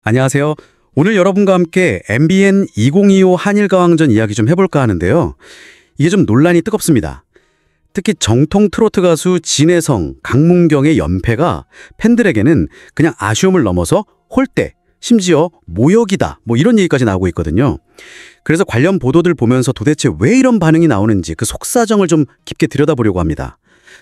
안녕하세요. 오늘 여러분과 함께 MBN 2025 한일가왕전 이야기 좀 해볼까 하는데요. 이게 좀 논란이 뜨겁습니다. 특히 정통 트로트 가수 진혜성, 강문경의 연패가 팬들에게는 그냥 아쉬움을 넘어서 홀대, 심지어 모욕이다, 이런 얘기까지 나오고 있거든요. 그래서 관련 보도들 보면서 도대체 왜 이런 반응이 나오는지 그 속사정을 좀 깊게 들여다보려고 합니다.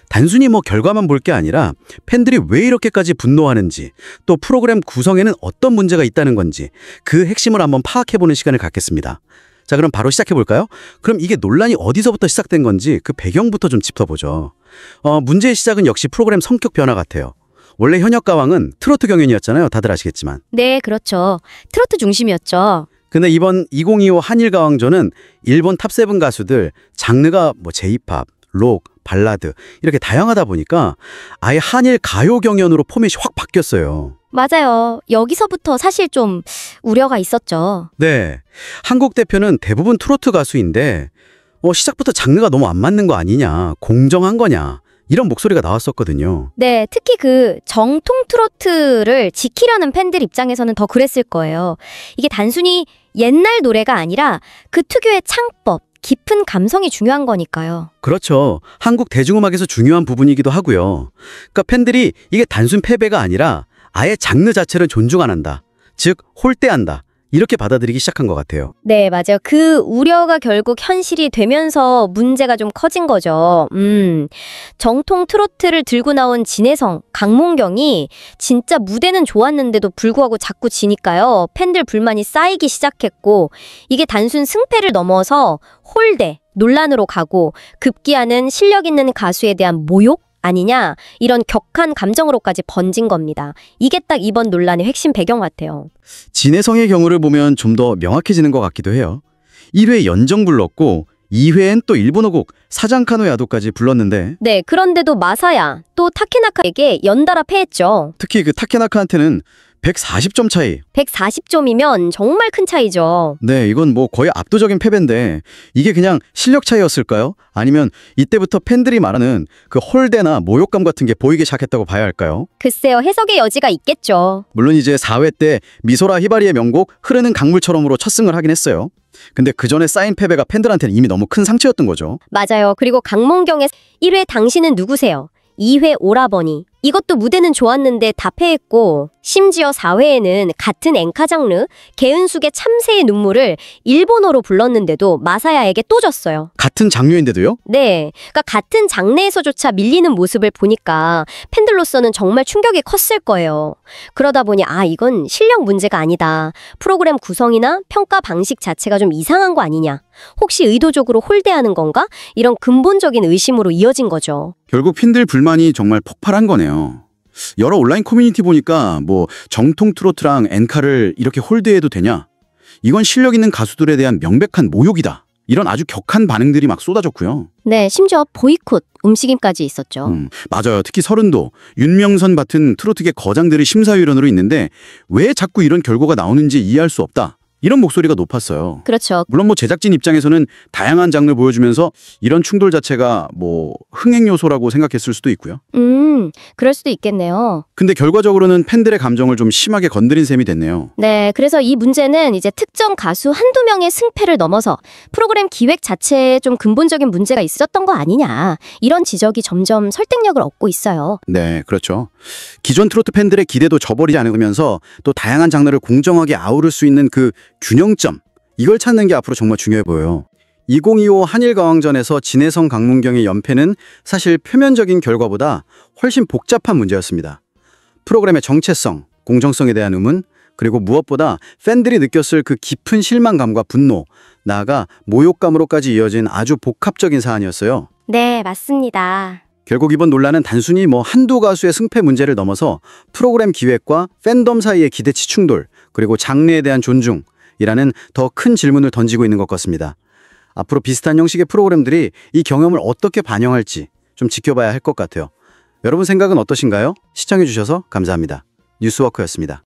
단순히 결과만 볼 게 아니라 팬들이 왜 이렇게까지 분노하는지, 또 프로그램 구성에는 어떤 문제가 있다는 건지 그 핵심을 한번 파악해보는 시간을 갖겠습니다. 자, 그럼 바로 시작해볼까요? 그럼 이게 논란이 어디서부터 시작된 건지 그 배경부터 좀 짚어보죠. 문제의 시작은 역시 프로그램 성격 변화 같아요. 원래 현역 가왕은 트로트 경연이었잖아요. 다들 아시겠지만. 네, 그렇죠. 트로트 중심이었죠. 근데 이번 2025 한일가왕전은 일본 탑7 가수들 장르가 J-팝, 록, 발라드 이렇게 다양하다 보니까 아예 한일 가요 경연으로 포맷이 확 바뀌었어요. 맞아요. 여기서부터 사실 좀 우려가 있었죠. 네, 한국 대표는 대부분 트로트 가수인데 시작부터 장르가 너무 안 맞는 거 아니냐, 공정한 거냐 이런 목소리가 나왔었거든요. 네, 특히 그 정통 트로트를 지키려는 팬들 입장에서는 더 그랬을 거예요. 이게 단순히 옛날 노래가 아니라 그 특유의 창법, 깊은 감성이 중요한 거니까요. 그렇죠. 한국 대중음악에서 중요한 부분이기도 하고요. 그러니까 팬들이 이게 단순 패배가 아니라 아예 장르 자체를 존중 안 한다. 즉, 홀대한다. 이렇게 받아들이기 시작한 것 같아요. 네, 맞아요. 그 우려가 결국 현실이 되면서 문제가 좀 커진 거죠. 정통 트로트를 들고 나온 진혜성, 강문경이 진짜 무대는 좋았는데도 불구하고 자꾸 지니까요. 팬들 불만이 쌓이기 시작했고, 이게 단순 승패를 넘어서 홀대, 논란으로 가고 급기야는 실력 있는 가수에 대한 모욕? 아니냐, 이런 격한 감정으로까지 번진 겁니다. 이게 딱 이번 논란의 핵심 배경 같아요. 진혜성의 경우를 보면 좀 더 명확해지는 것 같기도 해요. 1회 연정 불렀고 2회엔 또 일본어 곡 사장카노 야도까지 불렀는데, 네, 그런데도 마사야, 또 타케나카에게 연달아 패했죠. 특히 그 타케나카한테는 140점 차이. 140점이면 정말 큰 차이죠. 네, 이건 거의 압도적인 패배인데 이게 그냥 실력 차이였을까요? 아니면 이때부터 팬들이 말하는 그 홀대나 모욕감 같은 게 보이기 시작했다고 봐야 할까요? 글쎄요, 해석의 여지가 있겠죠. 물론 이제 4회 때 미소라 히바리의 명곡 흐르는 강물처럼으로 첫 승을 하긴 했어요. 근데 그 전에 쌓인 패배가 팬들한테는 이미 너무 큰 상처였던 거죠. 맞아요. 그리고 강문경의 1회 당신은 누구세요? 2회 오라버니. 이것도 무대는 좋았는데 다 패했고, 심지어 4회에는 같은 엔카 장르 개은숙의 참새의 눈물을 일본어로 불렀는데도 마사야에게 또 졌어요. 같은 장르인데도요? 네, 그러니까 같은 장르에서조차 밀리는 모습을 보니까 팬들로서는 정말 충격이 컸을 거예요. 그러다 보니 이건 실력 문제가 아니다. 프로그램 구성이나 평가 방식 자체가 좀 이상한 거 아니냐. 혹시 의도적으로 홀대하는 건가? 이런 근본적인 의심으로 이어진 거죠. 결국 팬들 불만이 정말 폭발한 거네요. 여러 온라인 커뮤니티 보니까 정통 트로트랑 엔카를 이렇게 홀대해도 되냐? 이건 실력 있는 가수들에 대한 명백한 모욕이다. 이런 아주 격한 반응들이 막 쏟아졌고요. 네, 심지어 보이콧, 움직임까지 있었죠. 맞아요. 특히 서른도, 윤명선 같은 트로트계 거장들이 심사위원으로 있는데 왜 자꾸 이런 결과가 나오는지 이해할 수 없다. 이런 목소리가 높았어요. 그렇죠. 물론 제작진 입장에서는 다양한 장르를 보여주면서 이런 충돌 자체가 흥행 요소라고 생각했을 수도 있고요. 그럴 수도 있겠네요. 근데 결과적으로는 팬들의 감정을 좀 심하게 건드린 셈이 됐네요. 네, 그래서 이 문제는 이제 특정 가수 한두 명의 승패를 넘어서 프로그램 기획 자체에 좀 근본적인 문제가 있었던 거 아니냐. 이런 지적이 점점 설득력을 얻고 있어요. 네, 그렇죠. 기존 트로트 팬들의 기대도 저버리지 않으면서 또 다양한 장르를 공정하게 아우를 수 있는 그 균형점, 이걸 찾는 게 앞으로 정말 중요해 보여요. 2025 한일가왕전에서 진혜성, 강문경의 연패는 사실 표면적인 결과보다 훨씬 복잡한 문제였습니다. 프로그램의 정체성, 공정성에 대한 의문, 그리고 무엇보다 팬들이 느꼈을 그 깊은 실망감과 분노, 나아가 모욕감으로까지 이어진 아주 복합적인 사안이었어요. 네, 맞습니다. 결국 이번 논란은 단순히 한두 가수의 승패 문제를 넘어서 프로그램 기획과 팬덤 사이의 기대치 충돌, 그리고 장르에 대한 존중이라는 더 큰 질문을 던지고 있는 것 같습니다. 앞으로 비슷한 형식의 프로그램들이 이 경험을 어떻게 반영할지 좀 지켜봐야 할 것 같아요. 여러분 생각은 어떠신가요? 시청해주셔서 감사합니다. 뉴스워커였습니다.